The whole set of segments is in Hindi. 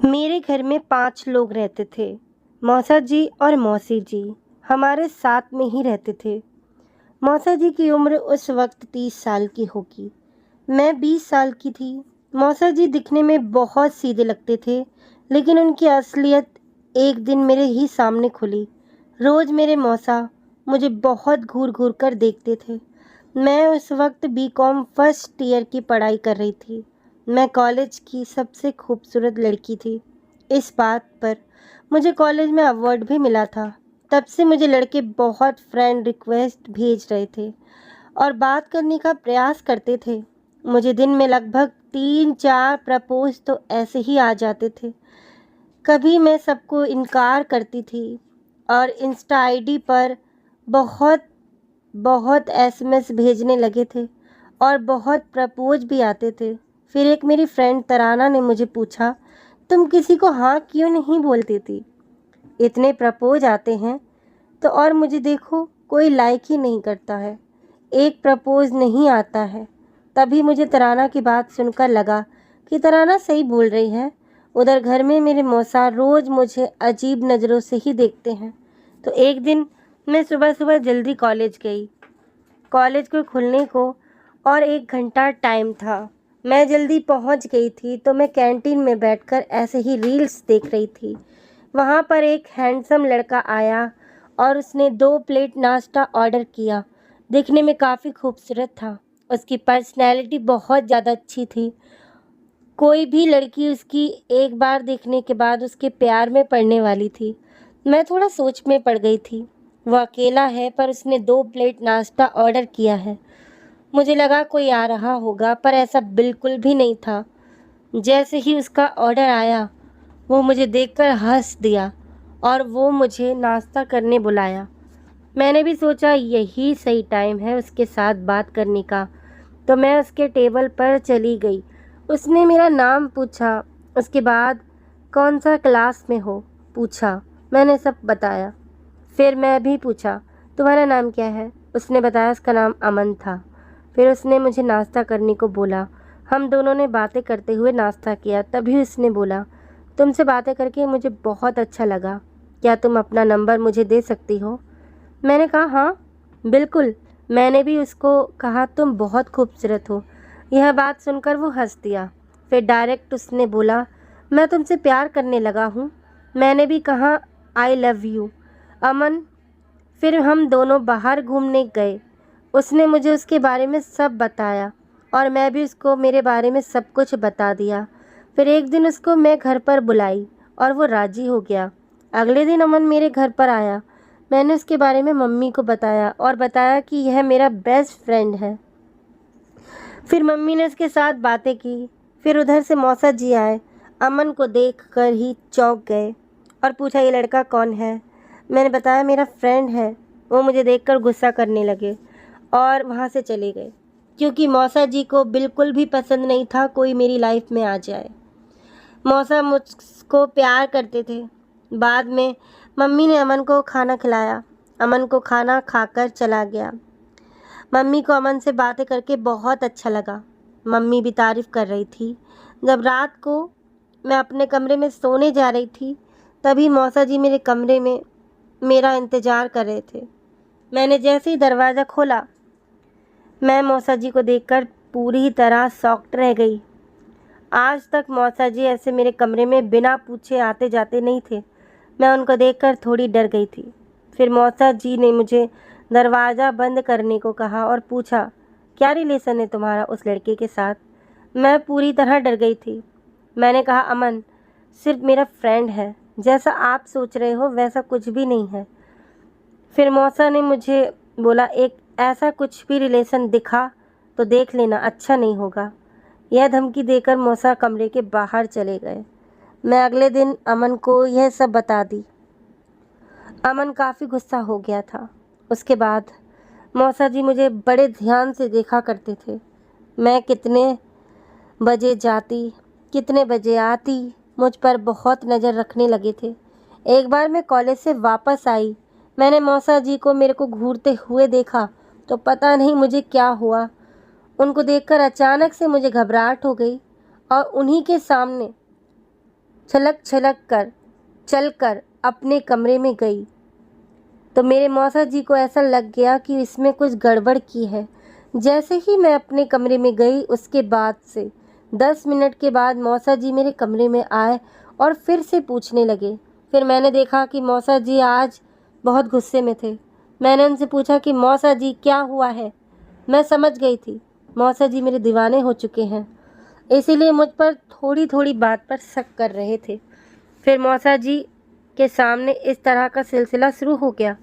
मेरे घर में 5 लोग रहते थे। मौसा जी और मौसी जी हमारे साथ में ही रहते थे। मौसा जी की उम्र उस वक्त 30 साल की होगी। मैं 20 साल की थी। मौसा जी दिखने में बहुत सीधे लगते थे, लेकिन उनकी असलियत एक दिन मेरे ही सामने खुली। रोज़ मेरे मौसा मुझे बहुत घूर घूर कर देखते थे। मैं उस वक्त बीकॉम फर्स्ट ईयर की पढ़ाई कर रही थी। मैं कॉलेज की सबसे खूबसूरत लड़की थी। इस बात पर मुझे कॉलेज में अवार्ड भी मिला था। तब से मुझे लड़के बहुत फ्रेंड रिक्वेस्ट भेज रहे थे और बात करने का प्रयास करते थे। मुझे दिन में लगभग 3-4 प्रपोज तो ऐसे ही आ जाते थे। कभी मैं सबको इनकार करती थी और इंस्टा आईडी पर बहुत बहुत एसएमएस भेजने लगे थे और बहुत प्रपोज भी आते थे। फिर एक मेरी फ्रेंड तराना ने मुझे पूछा, तुम किसी को हाँ क्यों नहीं बोलती थी? इतने प्रपोज आते हैं तो, और मुझे देखो कोई लाइक ही नहीं करता है, एक प्रपोज नहीं आता है। तभी मुझे तराना की बात सुनकर लगा कि तराना सही बोल रही है। उधर घर में मेरे मौसा रोज़ मुझे अजीब नज़रों से ही देखते हैं। तो एक दिन मैं सुबह सुबह जल्दी कॉलेज गई। कॉलेज को खुलने को और 1 घंटा टाइम था। मैं जल्दी पहुंच गई थी तो मैं कैंटीन में बैठकर ऐसे ही रील्स देख रही थी। वहां पर एक हैंडसम लड़का आया और उसने 2 प्लेट नाश्ता ऑर्डर किया। दिखने में काफ़ी खूबसूरत था। उसकी पर्सनैलिटी बहुत ज़्यादा अच्छी थी। कोई भी लड़की उसकी एक बार देखने के बाद उसके प्यार में पड़ने वाली थी। मैं थोड़ा सोच में पड़ गई थी। वो अकेला है पर उसने 2 प्लेट नाश्ता ऑर्डर किया है। मुझे लगा कोई आ रहा होगा, पर ऐसा बिल्कुल भी नहीं था। जैसे ही उसका ऑर्डर आया वो मुझे देखकर हंस दिया और वो मुझे नाश्ता करने बुलाया। मैंने भी सोचा यही सही टाइम है उसके साथ बात करने का, तो मैं उसके टेबल पर चली गई। उसने मेरा नाम पूछा। उसके बाद कौन सा क्लास में हो पूछा। मैंने सब बताया। फिर मैं भी पूछा, तुम्हारा नाम क्या है? उसने बताया उसका नाम अमन था। फिर उसने मुझे नाश्ता करने को बोला। हम दोनों ने बातें करते हुए नाश्ता किया। तभी उसने बोला, तुमसे बातें करके मुझे बहुत अच्छा लगा, क्या तुम अपना नंबर मुझे दे सकती हो? मैंने कहा हाँ बिल्कुल। मैंने भी उसको कहा तुम बहुत खूबसूरत हो। यह बात सुनकर वो हंस दिया। फिर डायरेक्ट उसने बोला, मैं तुमसे प्यार करने लगा हूँ। मैंने भी कहा आई लव यू अमन। फिर हम दोनों बाहर घूमने गए। उसने मुझे उसके बारे में सब बताया और मैं भी उसको मेरे बारे में सब कुछ बता दिया। फिर एक दिन उसको मैं घर पर बुलाई और वो राज़ी हो गया। अगले दिन अमन मेरे घर पर आया। मैंने उसके बारे में मम्मी को बताया और बताया कि यह मेरा बेस्ट फ्रेंड है। फिर मम्मी ने उसके साथ बातें की। फिर उधर से मौसा जी आए। अमन को देख कर ही चौंक गए और पूछा, ये लड़का कौन है? मैंने बताया मेरा फ्रेंड है। वो मुझे देखकर गुस्सा करने लगे और वहाँ से चले गए, क्योंकि मौसा जी को बिल्कुल भी पसंद नहीं था कोई मेरी लाइफ में आ जाए। मौसा मुझको प्यार करते थे। बाद में मम्मी ने अमन को खाना खिलाया। अमन को खाना खाकर चला गया। मम्मी को अमन से बातें करके बहुत अच्छा लगा। मम्मी भी तारीफ़ कर रही थी। जब रात को मैं अपने कमरे में सोने जा रही थी, तभी मौसा जी मेरे कमरे में मेरा इंतज़ार कर रहे थे। मैंने जैसे ही दरवाज़ा खोला, मैं मौसा जी को देखकर पूरी तरह शॉक्ड रह गई। आज तक मौसा जी ऐसे मेरे कमरे में बिना पूछे आते जाते नहीं थे। मैं उनको देखकर थोड़ी डर गई थी। फिर मौसा जी ने मुझे दरवाज़ा बंद करने को कहा और पूछा, क्या रिलेशन है तुम्हारा उस लड़के के साथ? मैं पूरी तरह डर गई थी। मैंने कहा, अमन सिर्फ मेरा फ्रेंड है, जैसा आप सोच रहे हो वैसा कुछ भी नहीं है। फिर मौसा ने मुझे बोला, एक ऐसा कुछ भी रिलेशन दिखा तो देख लेना, अच्छा नहीं होगा। यह धमकी देकर मौसा कमरे के बाहर चले गए। मैं अगले दिन अमन को यह सब बता दी। अमन काफ़ी गुस्सा हो गया था। उसके बाद मौसा जी मुझे बड़े ध्यान से देखा करते थे। मैं कितने बजे जाती, कितने बजे आती, मुझ पर बहुत नज़र रखने लगे थे। एक बार मैं कॉलेज से वापस आई। मैंने मौसा जी को मेरे को घूरते हुए देखा तो पता नहीं मुझे क्या हुआ। उनको देखकर अचानक से मुझे घबराहट हो गई और उन्हीं के सामने छलक छलक कर चलकर अपने कमरे में गई तो मेरे मौसा जी को ऐसा लग गया कि इसमें कुछ गड़बड़ की है। जैसे ही मैं अपने कमरे में गई उसके बाद से 10 मिनट के बाद मौसा जी मेरे कमरे में आए और फिर से पूछने लगे। फिर मैंने देखा कि मौसा जी आज बहुत गुस्से में थे। मैंने उनसे पूछा कि मौसा जी क्या हुआ है। मैं समझ गई थी मौसा जी मेरे दीवाने हो चुके हैं, इसीलिए मुझ पर थोड़ी थोड़ी बात पर शक कर रहे थे। फिर मौसा जी के सामने इस तरह का सिलसिला शुरू हो गया।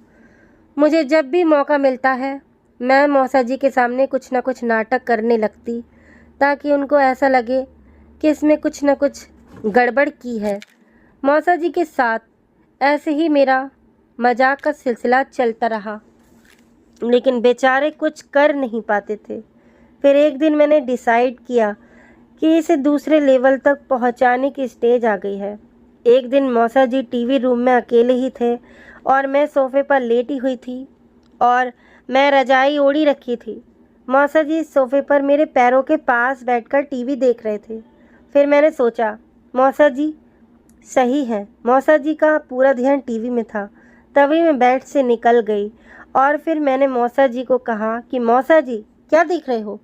मुझे जब भी मौका मिलता है मैं मौसा जी के सामने कुछ ना कुछ नाटक करने लगती ताकि उनको ऐसा लगे कि इसमें कुछ ना कुछ गड़बड़ की है। मौसा जी के साथ ऐसे ही मेरा मजाक का सिलसिला चलता रहा, लेकिन बेचारे कुछ कर नहीं पाते थे। फिर एक दिन मैंने डिसाइड किया कि इसे दूसरे लेवल तक पहुंचाने की स्टेज आ गई है। एक दिन मौसा जी टीवी रूम में अकेले ही थे और मैं सोफ़े पर लेटी हुई थी और मैं रजाई ओढ़ी रखी थी। मौसा जी सोफ़े पर मेरे पैरों के पास बैठकर टीवी देख रहे थे। फिर मैंने सोचा मौसा जी सही है। मौसा जी का पूरा ध्यान टीवी में था। तभी मैं बेड से निकल गई और फिर मैंने मौसा जी को कहा कि मौसा जी क्या देख रहे हो।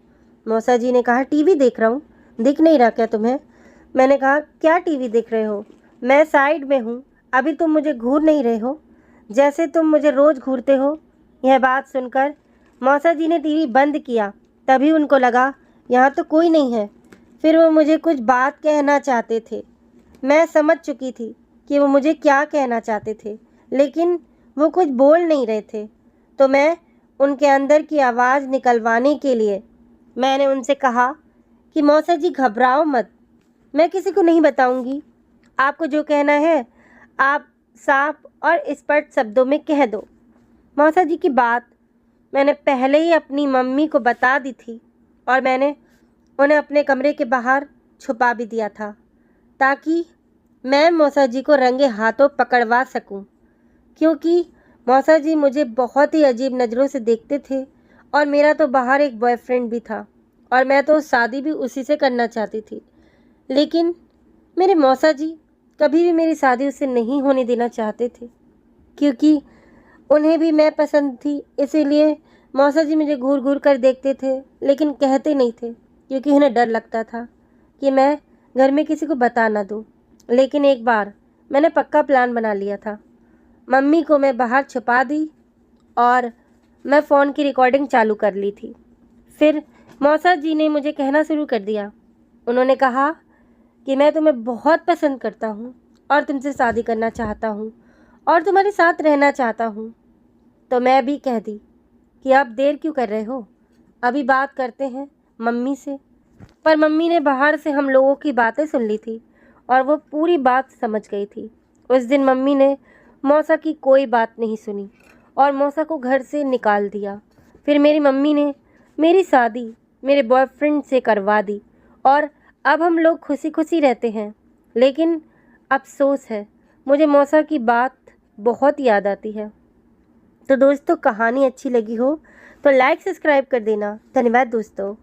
मौसा जी ने कहा टीवी देख रहा हूँ। दिख नहीं रहा क्या तुम्हें? मैंने कहा क्या टीवी देख रहे हो? मैं साइड में हूँ, अभी तुम मुझे घूर नहीं रहे हो जैसे तुम मुझे रोज़ घूरते हो। यह बात सुनकर मौसा जी ने टीवी बंद किया। तभी उनको लगा यहाँ तो कोई नहीं है। फिर वो मुझे कुछ बात कहना चाहते थे। मैं समझ चुकी थी कि वो मुझे क्या कहना चाहते थे, लेकिन वो कुछ बोल नहीं रहे थे। तो मैं उनके अंदर की आवाज़ निकलवाने के लिए मैंने उनसे कहा कि मौसा जी घबराओ मत, मैं किसी को नहीं बताऊंगी। आपको जो कहना है आप साफ और स्पष्ट शब्दों में कह दो। मौसा जी की बात मैंने पहले ही अपनी मम्मी को बता दी थी और मैंने उन्हें अपने कमरे के बाहर छुपा भी दिया था ताकि मैं मौसा जी को रंगे हाथों पकड़वा सकूं, क्योंकि मौसा जी मुझे बहुत ही अजीब नज़रों से देखते थे और मेरा तो बाहर एक बॉयफ्रेंड भी था और मैं तो शादी भी उसी से करना चाहती थी। लेकिन मेरे मौसा जी कभी भी मेरी शादी उससे नहीं होने देना चाहते थे, क्योंकि उन्हें भी मैं पसंद थी। इसीलिए मौसा जी मुझे घूर घूर कर देखते थे, लेकिन कहते नहीं थे क्योंकि उन्हें डर लगता था कि मैं घर में किसी को बता ना दूँ। लेकिन एक बार मैंने पक्का प्लान बना लिया था। मम्मी को मैं बाहर छुपा दी और मैं फ़ोन की रिकॉर्डिंग चालू कर ली थी। फिर मौसा जी ने मुझे कहना शुरू कर दिया। उन्होंने कहा कि मैं तुम्हें बहुत पसंद करता हूँ और तुमसे शादी करना चाहता हूँ और तुम्हारे साथ रहना चाहता हूँ। तो मैं भी कह दी कि आप देर क्यों कर रहे हो, अभी बात करते हैं मम्मी से। पर मम्मी ने बाहर से हम लोगों की बातें सुन ली थी और वो पूरी बात समझ गई थी। उस दिन मम्मी ने मौसा की कोई बात नहीं सुनी और मौसा को घर से निकाल दिया। फिर मेरी मम्मी ने मेरी शादी मेरे बॉयफ्रेंड से करवा दी और अब हम लोग खुशी खुशी रहते हैं। लेकिन अफसोस है, मुझे मौसा की बात बहुत याद आती है। तो दोस्तों, कहानी अच्छी लगी हो तो लाइक सब्सक्राइब कर देना। धन्यवाद दोस्तों।